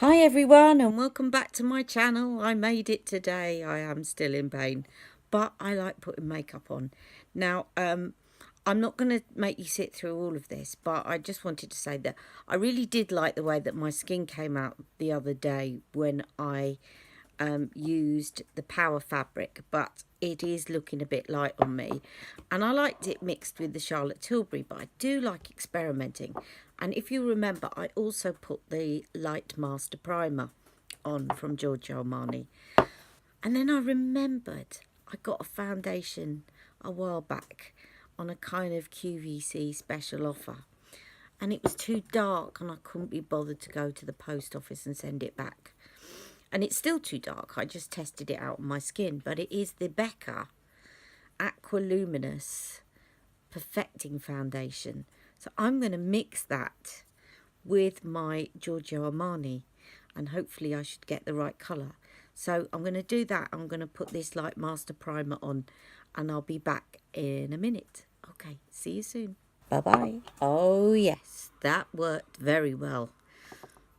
Hi everyone and welcome back to my channel. I made it today. I am still in pain, but I like putting makeup on. Now, I'm not going to make you sit through all of this, but I just wanted to say that I really did like the way that my skin came out the other day when I used the Power fabric, but it is looking a bit light on me, and I liked it mixed with the Charlotte Tilbury, but I do like experimenting. And if you remember, I also put the Light Master Primer on from Giorgio Armani, and then I remembered I got a foundation a while back on a kind of QVC special offer, and it was too dark and I couldn't be bothered to go to the post office and send it back. And it's still too dark. I just tested it out on my skin. But it is the Becca Aqua Luminous Perfecting Foundation. So I'm going to mix that with my Giorgio Armani. And hopefully I should get the right colour. So I'm going to do that. I'm going to put this Light Master Primer on. And I'll be back in a minute. Okay, see you soon. Bye-bye. Oh, yes, that worked very well.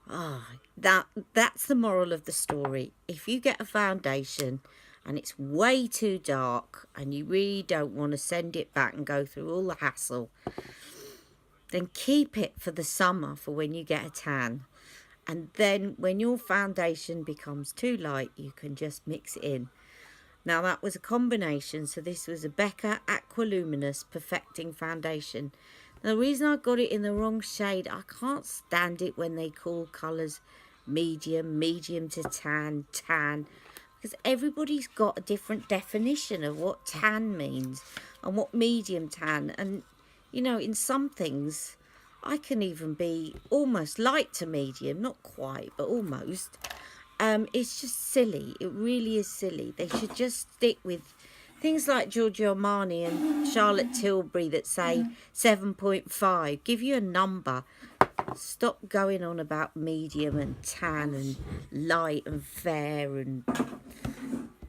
Ah, that's the moral of the story. If you get a foundation and it's way too dark and you really don't want to send it back and go through all the hassle, then keep it for the summer for when you get a tan. And then when your foundation becomes too light, you can just mix it in. Now that was a combination, so this was a Becca Aqua Luminous Perfecting Foundation. Now, the reason I got it in the wrong shade, I can't stand it when they call colours medium, medium to tan, tan, because everybody's got a different definition of what tan means and what medium tan. And, you know, in some things, I can even be almost light to medium, not quite, but almost. It's just silly. It really is silly. They should just stick with things like Giorgio Armani and Charlotte Tilbury that say 7.5. Give you a number. Stop going on about medium and tan and light and fair. And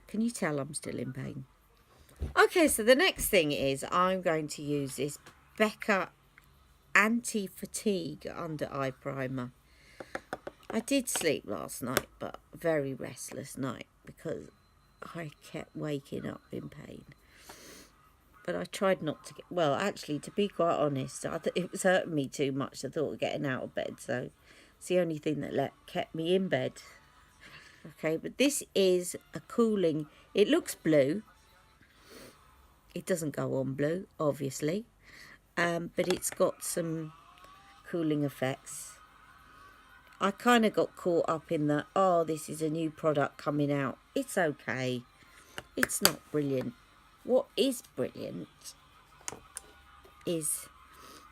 can you tell I'm still in pain? Okay, so the next thing is I'm going to use this Becca Anti-Fatigue Under Eye Primer. I did sleep last night, but a very restless night because I kept waking up in pain. But I tried not to get... Well, actually, to be quite honest, it was hurting me too much. I thought of getting out of bed, so it's the only thing that kept me in bed. Okay, but this is a cooling... It looks blue. It doesn't go on blue, obviously. But it's got some cooling effects. I kind of got caught up in the, oh, this is a new product coming out. It's okay. It's not brilliant. What is brilliant is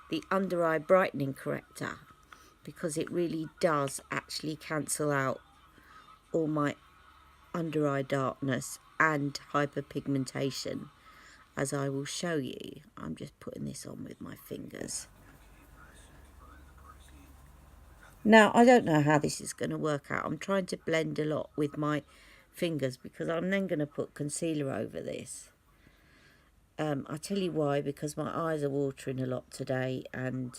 the under eye brightening corrector, because it really does actually cancel out all my under eye darkness and hyperpigmentation, as I will show you. I'm just putting this on with my fingers. Now, I don't know how this is going to work out. I'm trying to blend a lot with my fingers because I'm then going to put concealer over this. I'll tell you why, because my eyes are watering a lot today and,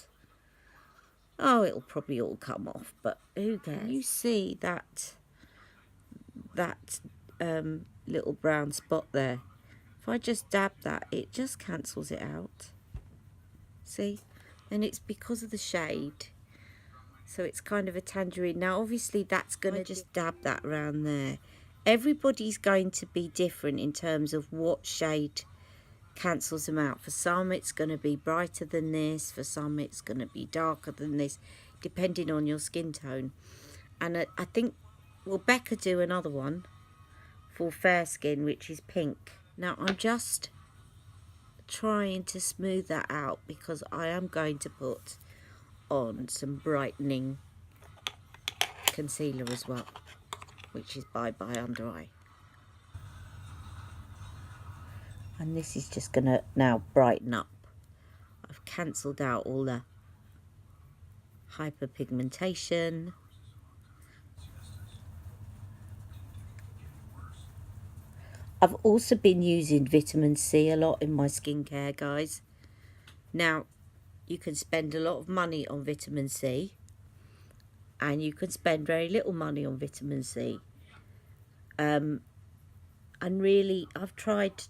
oh, it'll probably all come off, but who cares? Can you see that little brown spot there? If I just dab that, it just cancels it out. See? And it's because of the shade. So it's kind of a tangerine. Now, obviously, that's going to just dab that around there. Everybody's going to be different in terms of what shade cancels them out. For some, it's going to be brighter than this. For some, it's going to be darker than this, depending on your skin tone. And I think, will Becca do another one for fair skin, which is pink. Now, I'm just trying to smooth that out because I am going to put on some brightening concealer as well, which is by Under Eye, and this is just gonna now brighten up. I've cancelled out all the hyperpigmentation. I've also been using vitamin C a lot in my skincare, guys. Now, you can spend a lot of money on vitamin C, and you can spend very little money on vitamin C. And really, I've tried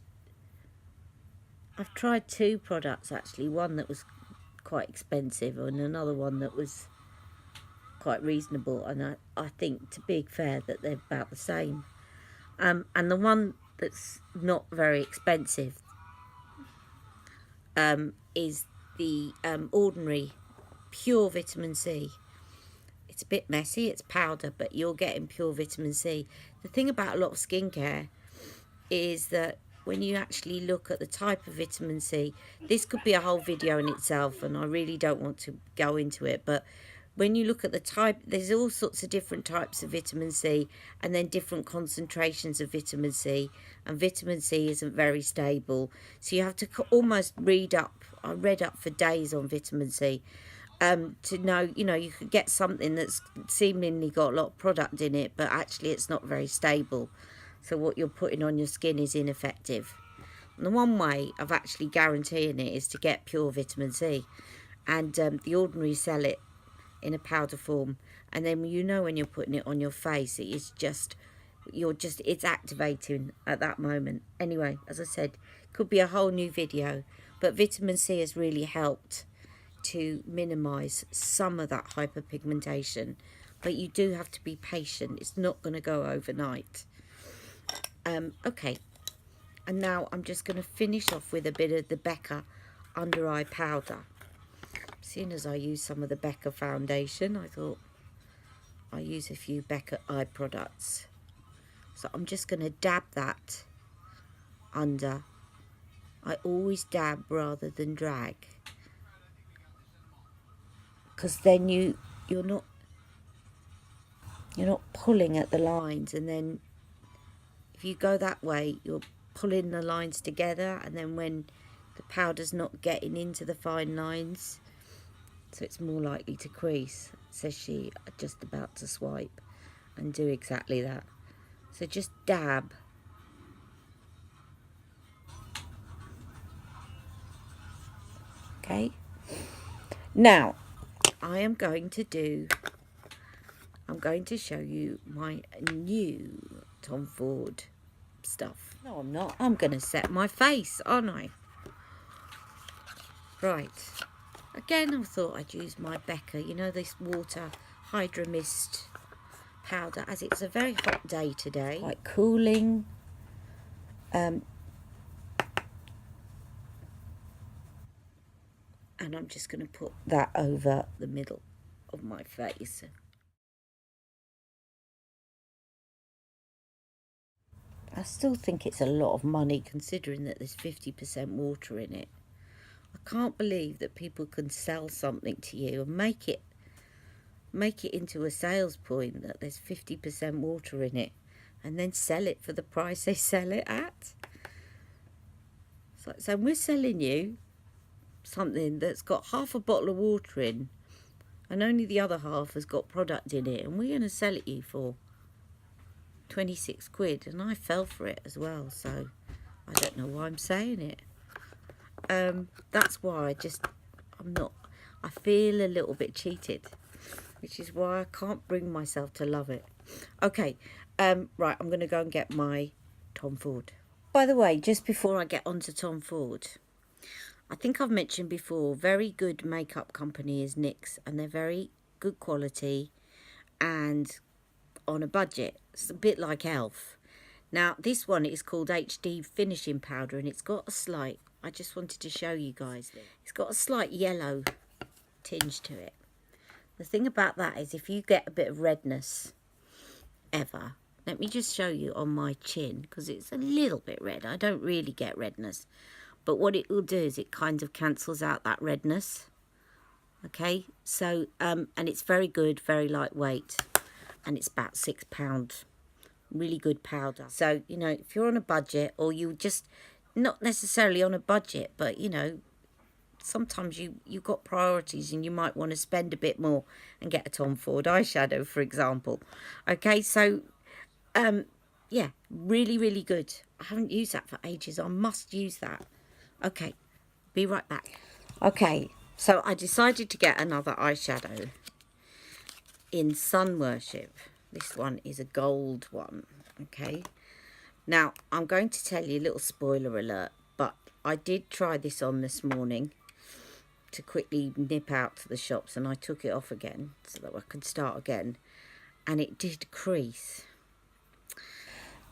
2 products actually. One that was quite expensive and another one that was quite reasonable, and I think, to be fair, that they're about the same. And the one that's not very expensive is the ordinary pure vitamin C. It's a bit messy, it's powder, but you're getting pure vitamin C. The thing about a lot of skincare is that when you actually look at the type of vitamin C, this could be a whole video in itself, and I really don't want to go into it, but when you look at the type, there's all sorts of different types of vitamin C, and then different concentrations of vitamin C, and vitamin C isn't very stable, so you have to almost read up. I read up for days on vitamin C to know, you know, you could get something that's seemingly got a lot of product in it, but actually it's not very stable, so what you're putting on your skin is ineffective. And the one way of actually guaranteeing it is to get pure vitamin C, and the ordinary sell it in a powder form, and then you know when you're putting it on your face, it is just, it's activating at that moment. Anyway, as I said, could be a whole new video, but vitamin C has really helped to minimize some of that hyperpigmentation, but you do have to be patient. It's not going to go overnight. Okay, and now I'm just going to finish off with a bit of the Becca under eye powder. Seeing as I use some of the Becca foundation, I thought I'll use a few Becca eye products. So I'm just going to dab that under. I always dab rather than drag, because then you're not pulling at the lines, and then if you go that way, you're pulling the lines together, and then when the powder's not getting into the fine lines, so it's more likely to crease, says she, just about to swipe and do exactly that. So just dab. Okay. Now, I'm going to show you my new Tom Ford stuff. No, I'm not. I'm going to set my face, aren't I? Right. Again, I thought I'd use my Becca, you know, this water hydra mist powder, as it's a very hot day today. Quite cooling. And I'm just going to put that over the middle of my face. I still think it's a lot of money, considering that there's 50% water in it. I can't believe that people can sell something to you and make it into a sales point that there's 50% water in it, and then sell it for the price they sell it at. So we're selling you something that's got half a bottle of water in, and only the other half has got product in it, and we're going to sell it you for 26 quid, and I fell for it as well, so I don't know why I'm saying it. That's why I feel a little bit cheated, which is why I can't bring myself to love it. Okay, right, I'm going to go and get my Tom Ford. By the way, just before I get on to Tom Ford, I think I've mentioned before, very good makeup company is NYX, and they're very good quality and on a budget. It's a bit like Elf. Now, this one is called HD Finishing Powder, and it's got a slight, I just wanted to show you guys, it's got a slight yellow tinge to it. The thing about that is, if you get a bit of redness ever, let me just show you on my chin, because it's a little bit red. I don't really get redness, but what it will do is it kind of cancels out that redness. Okay, so and it's very good, very lightweight, and it's about £6. Really good powder. So, you know, if you're on a budget, or you just not necessarily on a budget, but you know, sometimes you've got priorities and you might want to spend a bit more and get a Tom Ford eyeshadow, for example. Okay, so yeah, really, really good. I haven't used that for ages. I must use that. Okay, be right back. Okay, so I decided to get another eyeshadow, in Sun Worship. This one is a gold one, okay? Now, I'm going to tell you a little spoiler alert, but I did try this on this morning to quickly nip out to the shops, and I took it off again so that I could start again, and it did crease.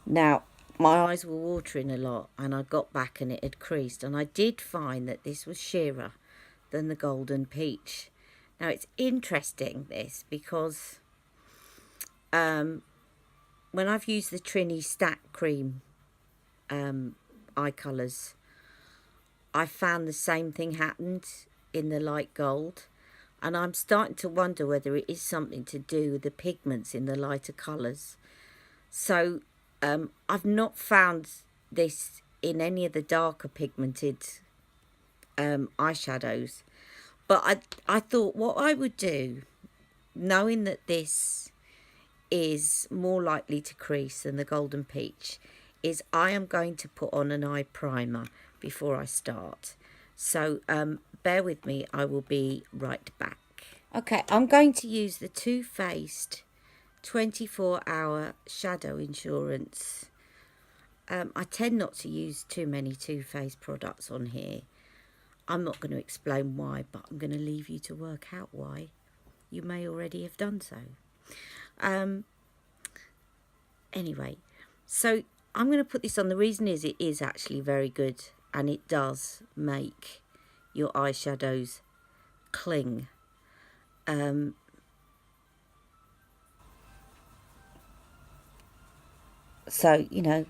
Now, my eyes were watering a lot, and I got back and it had creased, and I did find that this was sheerer than the Golden Peach. Now, it's interesting, this, because when I've used the Trini Stack Cream eye colours, I found the same thing happened in the light gold, and I'm starting to wonder whether it is something to do with the pigments in the lighter colours. So I've not found this in any of the darker pigmented eyeshadows, but I thought what I would do, knowing that this is more likely to crease than the Golden Peach, is I am going to put on an eye primer before I start. So bear with me, I will be right back. Okay, I'm going to use the Too Faced 24-hour shadow insurance. I tend not to use too many Too Faced products on here. I'm not going to explain why, but I'm going to leave you to work out why. You may already have done so. Anyway, so I'm going to put this on. The reason is it is actually very good, and it does make your eyeshadows cling. So, you know,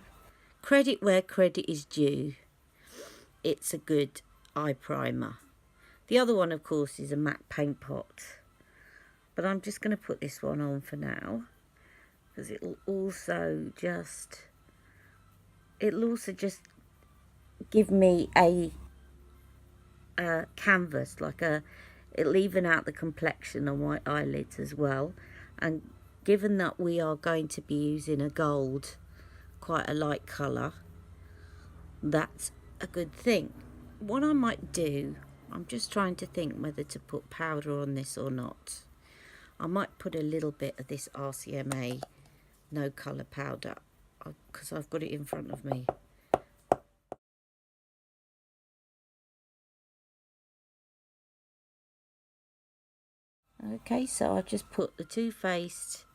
credit where credit is due. It's a good eye primer. The other one, of course, is a matte paint pot, but I'm just going to put this one on for now, because it'll also just give me a canvas, like it'll even out the complexion on my eyelids as well. And given that we are going to be using a gold, quite a light colour, that's a good thing. What I might do, I'm just trying to think whether to put powder on this or not. I might put a little bit of this RCMA no colour powder, because I've got it in front of me. Okay, so I've just put the Too Faced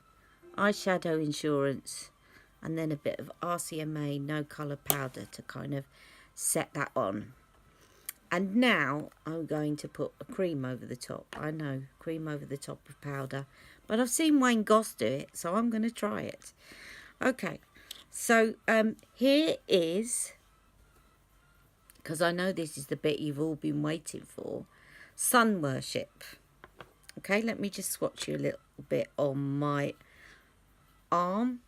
eyeshadow insurance and then a bit of RCMA no colour powder to kind of set that on. And now I'm going to put a cream over the top. I know, cream over the top of powder, but I've seen Wayne Goss do it, so I'm going to try it. Okay, so here is, because I know this is the bit you've all been waiting for, Sun Worship. Okay, let me just swatch you a little bit on my arm.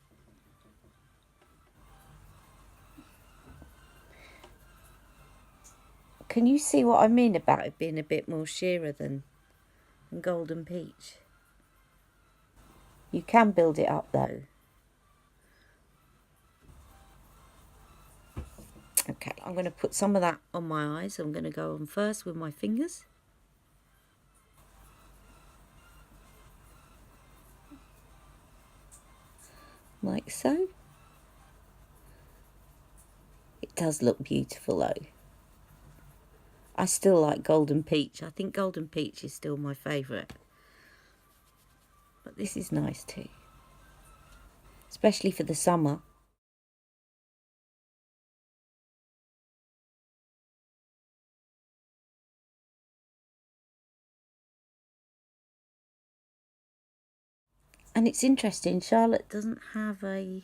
Can you see what I mean about it being a bit more sheerer than Golden Peach? You can build it up though. Okay, I'm going to put some of that on my eyes. I'm going to go on first with my fingers. Like so. It does look beautiful though. I still like Golden Peach. I think Golden Peach is still my favourite. But this is nice too. Especially for the summer. And it's interesting, Charlotte does not have a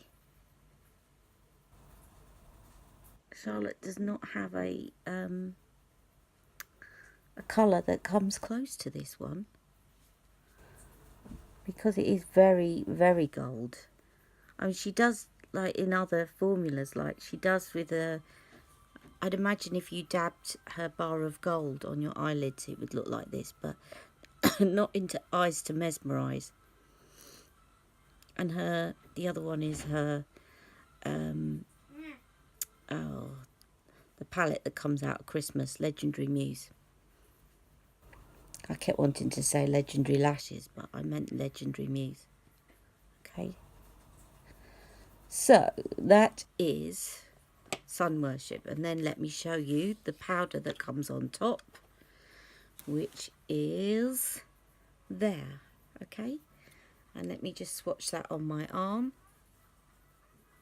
colour that comes close to this one, because it is very, very gold. I mean, she does, like in other formulas, like she does with I'd imagine if you dabbed her bar of gold on your eyelids, it would look like this, but not into Eyes to Mesmerise. And the other one is her, the palette that comes out at Christmas, Legendary Muse. I kept wanting to say Legendary Lashes, but I meant Legendary Muse. Okay. So that is Sun Worship. And then let me show you the powder that comes on top, which is there. Okay. And let me just swatch that on my arm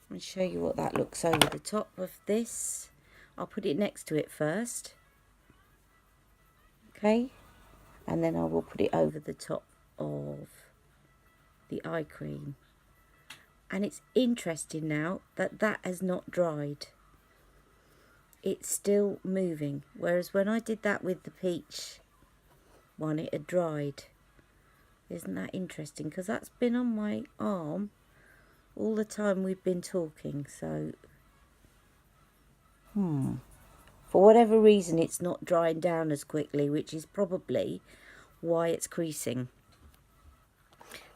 and show you what that looks over the top of this. I'll put it next to it first. Okay. And then I will put it over the top of the eye cream. And it's interesting now that that has not dried. It's still moving. Whereas when I did that with the peach one, it had dried. Isn't that interesting? Because that's been on my arm all the time we've been talking. So, for whatever reason, it's not drying down as quickly, which is probably why it's creasing.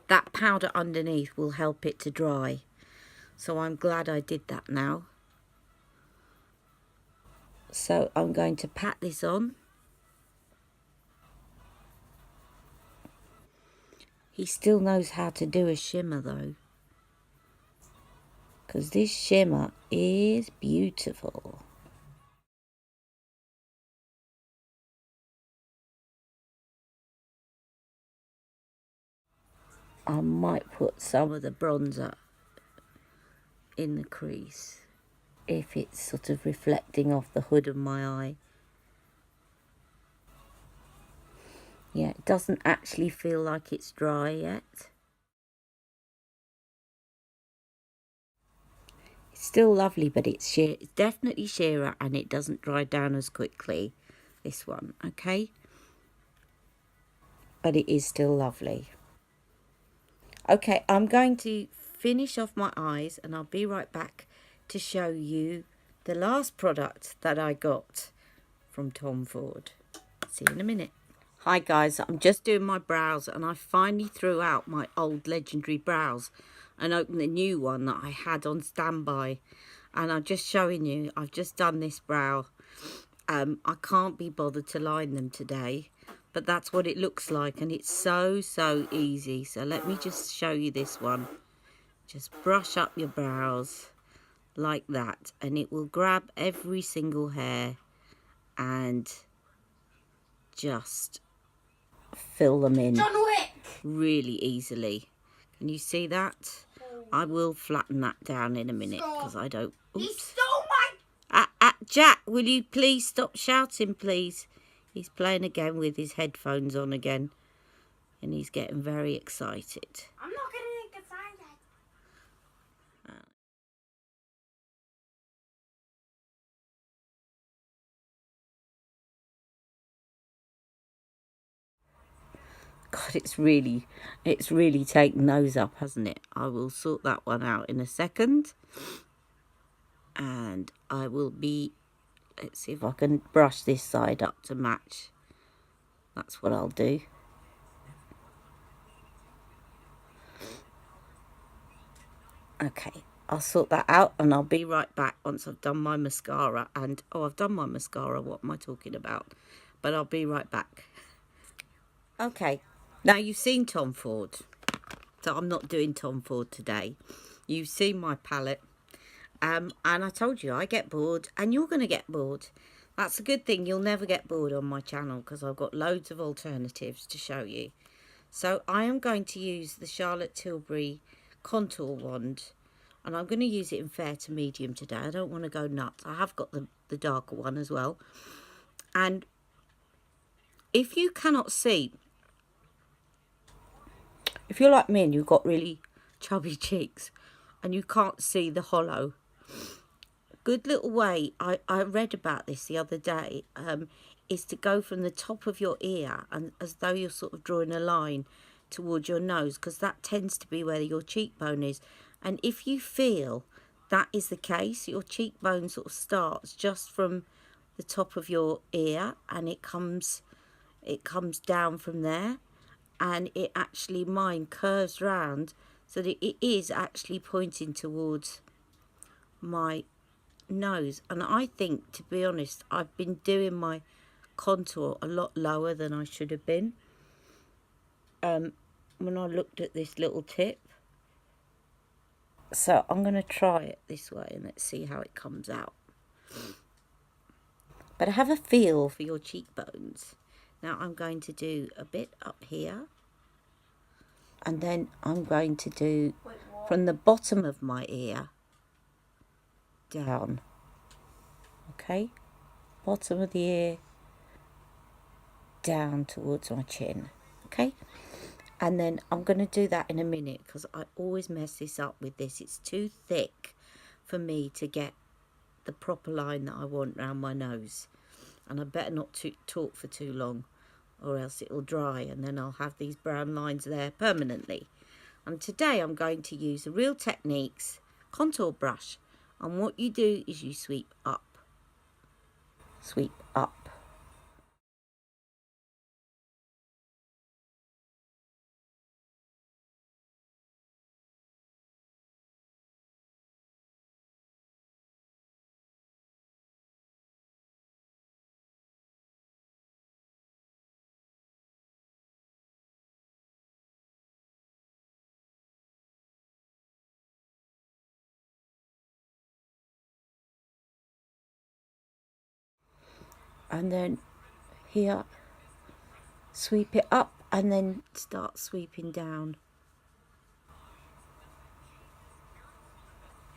That powder underneath will help it to dry. So I'm glad I did that now. So I'm going to pat this on. He still knows how to do a shimmer though, because this shimmer is beautiful. I might put some of the bronzer in the crease if it's sort of reflecting off the hood of my eye. Yeah, it doesn't actually feel like it's dry yet. It's still lovely, but it's sheer. It's definitely sheerer and it doesn't dry down as quickly, this one, okay? But it is still lovely. Okay, I'm going to finish off my eyes and I'll be right back to show you the last product that I got from Tom Ford. See you in a minute. Hi guys, I'm just doing my brows and I finally threw out my old Legendary brows and opened the new one that I had on standby. And I'm just showing you, I've just done this brow. I can't be bothered to line them today, but that's what it looks like and it's so easy. So let me just show you this one. Just brush up your brows like that and it will grab every single hair and just fill them in really easily. Can you see that? I will flatten that down in a minute because I don't... Oops. He stole my... Jack, will you please stop shouting, please? He's playing again with his headphones on again and he's getting very excited. I'm not getting excited. God, it's really taken those up, hasn't it? I will sort that one out in a second. And I will be, let's see if I can brush this side up to match. That's what I'll do. Okay, I'll sort that out and I'll be right back once I've done my mascara. And, oh, I've done my mascara. What am I talking about? But I'll be right back. Okay. Now, you've seen Tom Ford, so I'm not doing Tom Ford today. You've seen my palette, and I told you I get bored, and you're going to get bored. That's a good thing. You'll never get bored on my channel because I've got loads of alternatives to show you. So I am going to use the Charlotte Tilbury contour wand, and I'm going to use it in fair to medium today. I don't want to go nuts. I have got the darker one as well. And if you cannot see... If you're like me and you've got really chubby cheeks and you can't see the hollow, a good little way, I read about this the other day, is to go from the top of your ear and as though you're sort of drawing a line towards your nose, because that tends to be where your cheekbone is. And if you feel that is the case, your cheekbone sort of starts just from the top of your ear and it comes down from there. And it actually, mine curves round so that it is actually pointing towards my nose. And I think, to be honest, I've been doing my contour a lot lower than I should have been when I looked at this little tip. So I'm going to try it this way and let's see how it comes out. But have a feel for your cheekbones. Now I'm going to do a bit up here, and then I'm going to do from the bottom of my ear down. Okay, bottom of the ear down towards my chin. Okay, and then I'm going to do that in a minute because I always mess this up with this. It's too thick for me to get the proper line that I want around my nose, and I better not talk for too long or else it will dry and then I'll have these brown lines there permanently. And today I'm going to use the Real Techniques contour brush, and what you do is you sweep up, sweep up. And then here, sweep it up and then start sweeping down.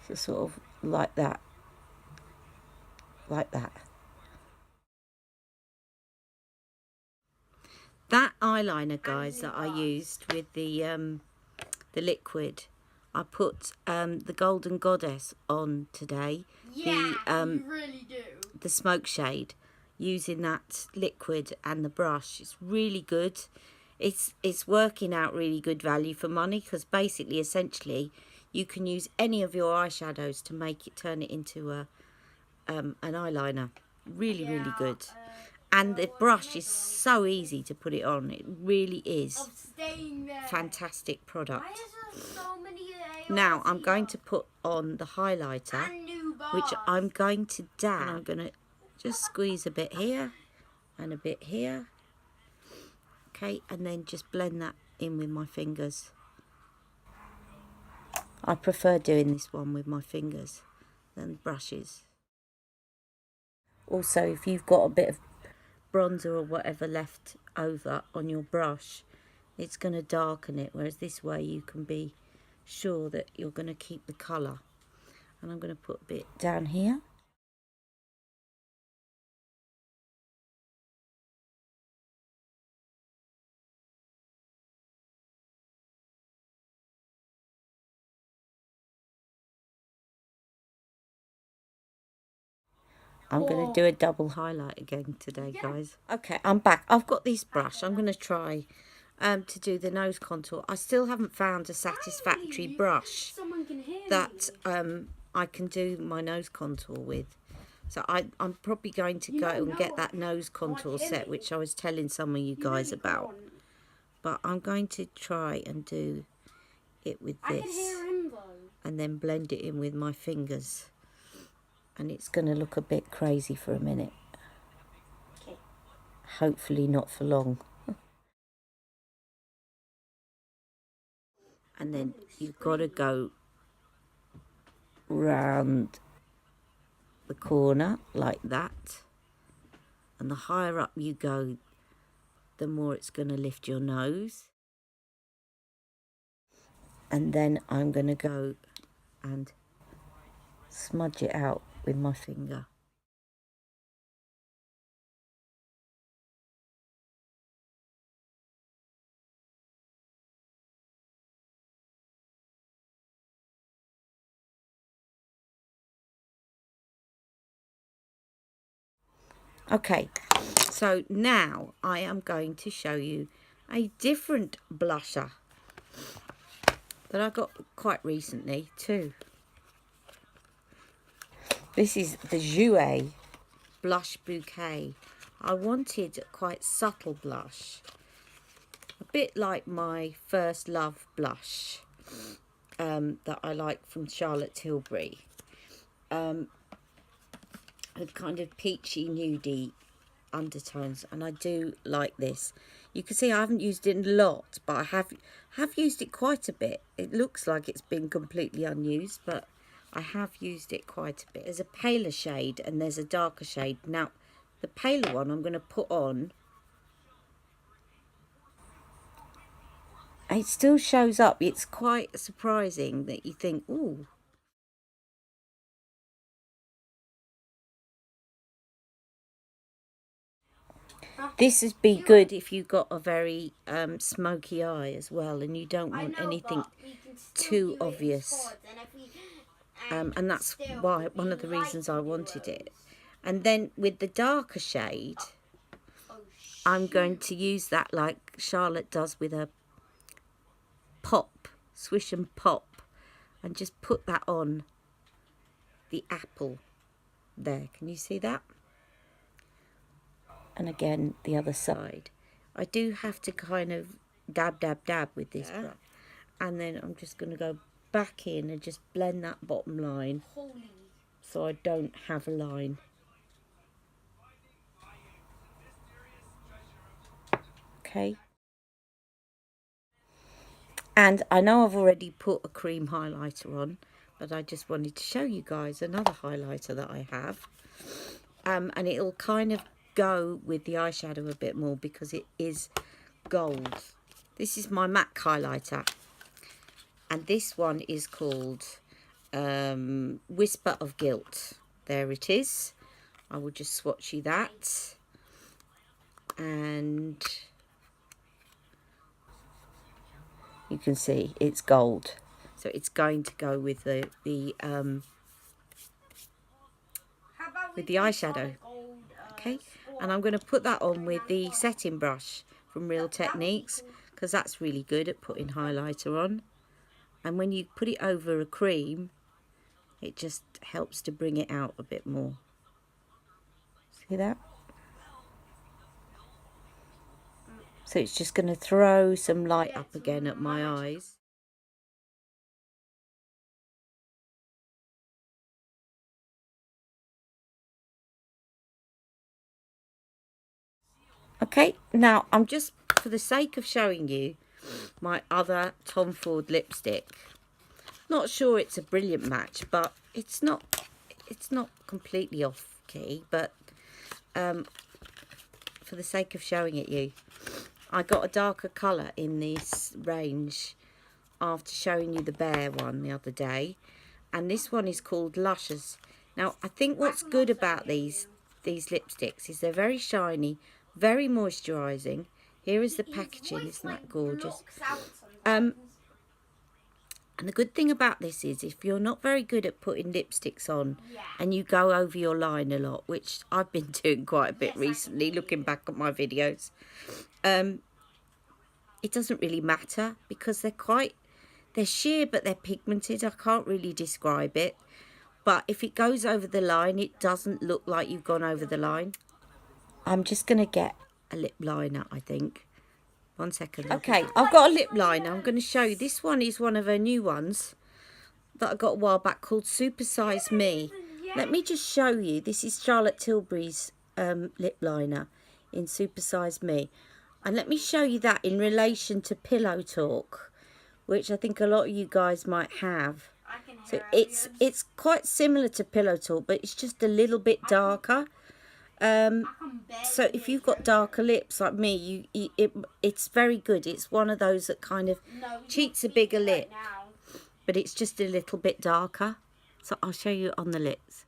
So sort of like that, like that. That eyeliner, guys, that I used with the liquid, I put the Golden Goddess on today. Yeah, you really do. The smoke shade, using that liquid and the brush. It's really good. It's working out really good value for money, because basically, essentially, you can use any of your eyeshadows to make it, turn it into an eyeliner. Really, really good. And the brush is so easy to put it on. It really is. Fantastic product. Now I'm going to put on the highlighter, which I'm going to dab. And I'm going to just squeeze a bit here and a bit here. Okay, and then just blend that in with my fingers. I prefer doing this one with my fingers than brushes. Also, if you've got a bit of bronzer or whatever left over on your brush, it's going to darken it, whereas this way you can be sure that you're going to keep the colour. And I'm going to put a bit down here. I'm going to do a double highlight again today, guys. Okay, I'm back. I've got this brush. I'm going to try to do the nose contour. I still haven't found a satisfactory brush that I can do my nose contour with. So I'm probably going to go and get that nose contour set, which I was telling some of you guys about. But I'm going to try and do it with this and then blend it in with my fingers. And it's going to look a bit crazy for a minute. Okay. Hopefully not for long. And then you've got to go round the corner like that. And the higher up you go, the more it's going to lift your nose. And then I'm going to go and smudge it out with my finger. Okay, so now I am going to show you a different blusher that I got quite recently too. This is the Jouer Blush Bouquet. I wanted a quite subtle blush, a bit like my First Love blush that I like from Charlotte Tilbury. A kind of peachy nudie undertones, and I do like this. You can see I haven't used it a lot, but I have used it quite a bit. It looks like it's been completely unused, but I have used it quite a bit. There's a paler shade and there's a darker shade. Now, the paler one I'm going to put on. It still shows up. It's quite surprising that you think, ooh. This would be good if you got a very smoky eye as well, and you don't want anything too obvious. And that's why one of the reasons I wanted it. And then with the darker shade, I'm going to use that like Charlotte does with a pop, swish and pop, and just put that on the apple there. Can you see that? And again, the other side. I do have to kind of dab with this brush. And then I'm just going to go back in and just blend that bottom line. So I don't have a line. Okay. And I know I've already put a cream highlighter on, but I just wanted to show you guys another highlighter that I have. And it'll kind of go with the eyeshadow a bit more because it is gold. This is my MAC highlighter, and this one is called Whisper of Guilt. There it is. I will just swatch you that, and you can see it's gold, so it's going to go with the eyeshadow. Okay, and I'm going to put that on with the setting brush from Real Techniques, because that's really good at putting highlighter on. And when you put it over a cream, it just helps to bring it out a bit more. See that? So it's just going to throw some light up again at my eyes. Okay, now I'm just, for the sake of showing you my other Tom Ford lipstick. Not sure it's a brilliant match, but it's not completely off key, but for the sake of showing it you, I got a darker colour in this range after showing you the Bear one the other day, and this one is called Luscious. Now I think what's good about these lipsticks is they're very shiny, very moisturising. Here is the packaging, isn't that gorgeous? And the good thing about this is, if you're not very good at putting lipsticks on and you go over your line a lot, which I've been doing quite a bit recently, looking back at my videos, it doesn't really matter because they're sheer but they're pigmented. I can't really describe it, but if it goes over the line, it doesn't look like you've gone over the line. I'm just going to get a lip liner, I think. 1 second. Okay, I've got a lip liner. I'm going to show you. This one is one of her new ones that I got a while back, called Super Size Me. Let me just show you. This is Charlotte Tilbury's lip liner in Super Size Me. And let me show you that in relation to Pillow Talk, which I think a lot of you guys might have. So it's quite similar to Pillow Talk, but it's just a little bit darker. So if you've got darker lips like me, it's very good. It's one of those that kind of cheats a bigger lip, but it's just a little bit darker. So I'll show you on the lips.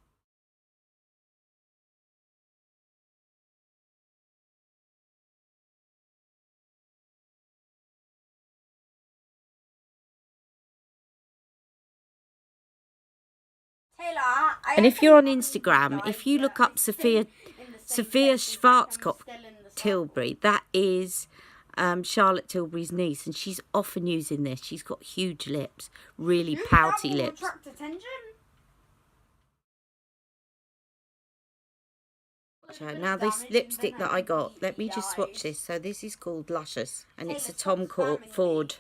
And if you're on Instagram, if you look up Sophia Schwarzkopf Tilbury, that is Charlotte Tilbury's niece, and she's often using this. She's got huge lips, really pouty lips. So now this lipstick that I got, let me just swatch this. So this is called Luscious, and it's a Tom Ford.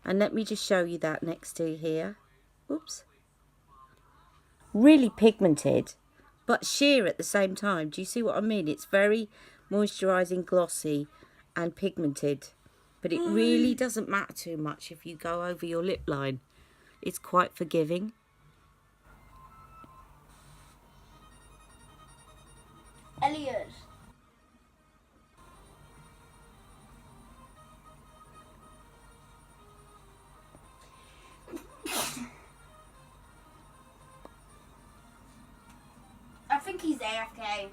And let me just show you that next to here. Oops. Really pigmented, but sheer at the same time. Do you see what I mean? It's very moisturising, glossy and pigmented. But it really doesn't matter too much if you go over your lip line. It's quite forgiving. Elliot. I think he's AFK.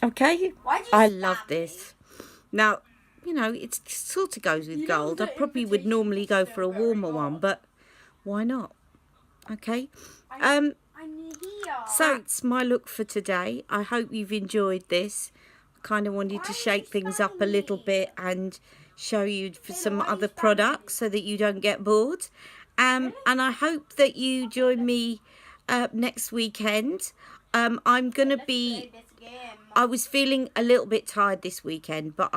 Okay, Why'd you I stab love me? this. Now, you know, it sort of goes with You know gold. I the probably would invitation normally was go still for a very warmer one, hot. but why not? Okay. I'm here. So it's my look for today. I hope you've enjoyed this. I kind of wanted to Why shake did you things stab up a little me? bit and show you for Taylor, some why you other stabbing products me? so that you don't get bored. And I hope that you join me next weekend. I'm going to Let's be... play this game. I was feeling a little bit tired this weekend, but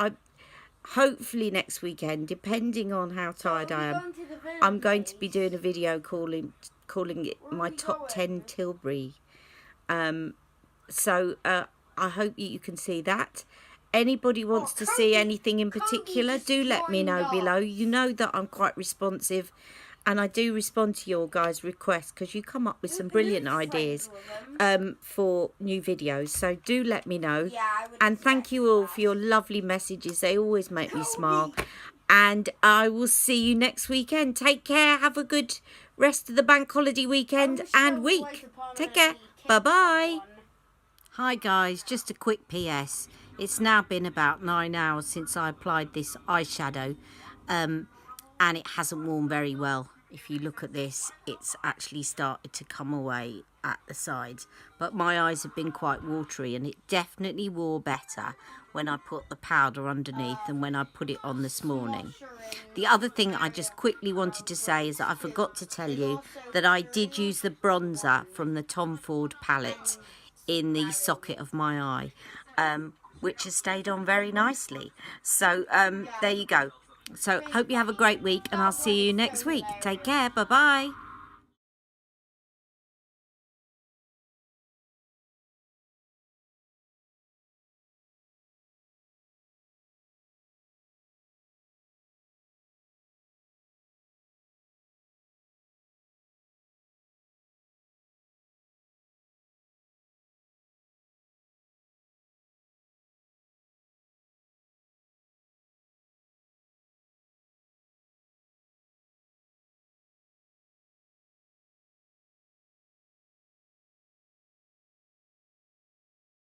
hopefully next weekend, depending on how tired I am, I'm going to be doing a video calling it my top 10 Tilbury. So I hope you can see that. Anybody wants to see anything in particular, do let me know below. You know that I'm quite responsive, and I do respond to your guys' requests because you come up with some brilliant ideas for new videos. So do let me know. And thank you all for your lovely messages. They always make me smile. And I will see you next weekend. Take care. Have a good rest of the bank holiday weekend and week. Take care. Bye-bye. Hi guys, just a quick PS. It's now been about 9 hours since I applied this eyeshadow, and it hasn't worn very well. If you look at this, it's actually started to come away at the sides, but my eyes have been quite watery, and it definitely wore better when I put the powder underneath than when I put it on this morning. The other thing I just quickly wanted to say is that I forgot to tell you that I did use the bronzer from the Tom Ford palette in the socket of my eye, which has stayed on very nicely. So there you go. So hope you have a great week, and I'll see you next week. Take care. Bye bye.